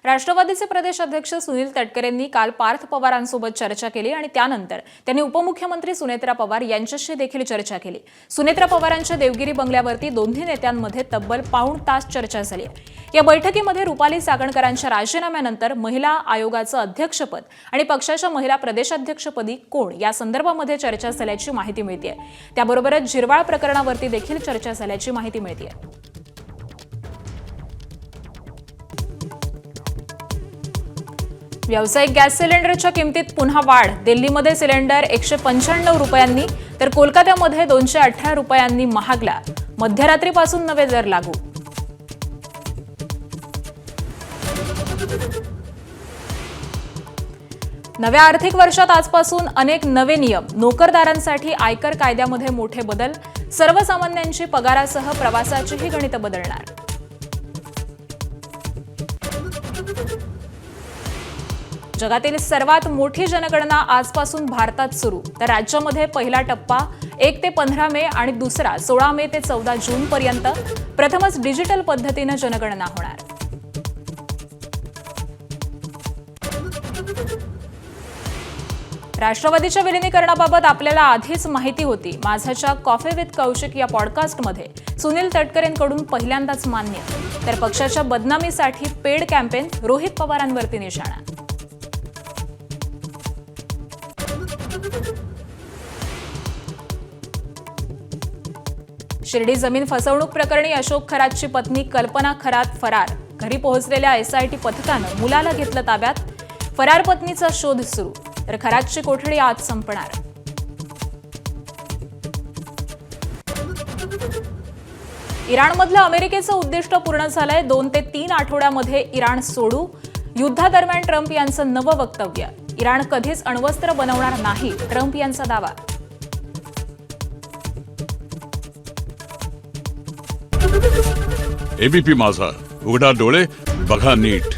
राष्ट्रवादीचे प्रदेश अध्यक्ष सुनील तटकरेंनी काल पार्थ पवारांसोबत चर्चा केली आणि त्यानंतर त्यांनी उपमुख्यमंत्री सुनेत्रा पवार यांच्याशी देखील चर्चा केली। सुनेत्रा पवारांच्या देवगिरी बंगल्यावरती दोन्ही नेत्यांमध्ये तब्बल पाऊण तास चर्चा झाली। या बैठकीमध्ये रुपाली चाकणकरांच्या राजीनाम्यानंतर महिला आयोगाचं अध्यक्षपद आणि पक्षाच्या महिला प्रदेशाध्यक्षपदी कोण या संदर्भामध्ये चर्चा झाल्याची माहिती मिळते। त्याबरोबरच झिरवाळ प्रकरणावरती देखील चर्चा झाल्याची माहिती मिळते। व्यावसायिक गॅस सिलेंडरच्या किमतीत पुन्हा वाढ। दिल्लीमध्ये सिलेंडर 195 रुपयांनी तर कोलकात्यामध्ये 218 रुपयांनी महागला। मध्यरात्रीपासून नवे दर लागू। नव्या आर्थिक वर्षात आजपासून अनेक नवे नियम। नोकरदारांसाठी आयकर कायद्यामध्ये मोठे बदल। सर्वसामान्यांची पगारासह प्रवासाचीही गणितं बदलणार। जगातील सर्वात मोठी जनगणना आजपासून भारतात सुरू। तर राज्यामध्ये पहिला टप्पा 1 ते 15 मे आणि दुसरा 16 मे ते 14 जून पर्यंत। प्रथमच डिजिटल पद्धतीने जनगणना होणार। राष्ट्रवादीच्या विलीनीकरणाबाबत आपल्याला आधीच माहिती होती। माझाच्या कॉफी विथ कौशिक या पॉडकास्टमध्ये सुनील तटकरेंकडून पहिल्यांदाच मान्य। तर पक्षाच्या बदनामीसाठी पेड कॅम्पेन, रोहित पवारांवरती निशाणा। शिर्डी जमीन फसवणूक प्रकरणी अशोक खरातची पत्नी कल्पना खरात फरार। घरी पोहोचलेल्या एसआयटी पथकानं मुलाला घेतलं ताब्यात। फरार पत्नीचा शोध सुरू। तर खरातची कोठडी आज संपणार। इराणमधलं अमेरिकेचं उद्दिष्ट पूर्ण झालंय। 2 ते 3 आठवड्यामध्ये इराण सोडू। युद्धादरम्यान ट्रम्प यांचं नवं वक्तव्य। इराण कधीच अण्वस्त्र बनवणार नाही, ट्रम्प यांचा दावा। एबीपी माझा, उघडा डोळे बघा नीट।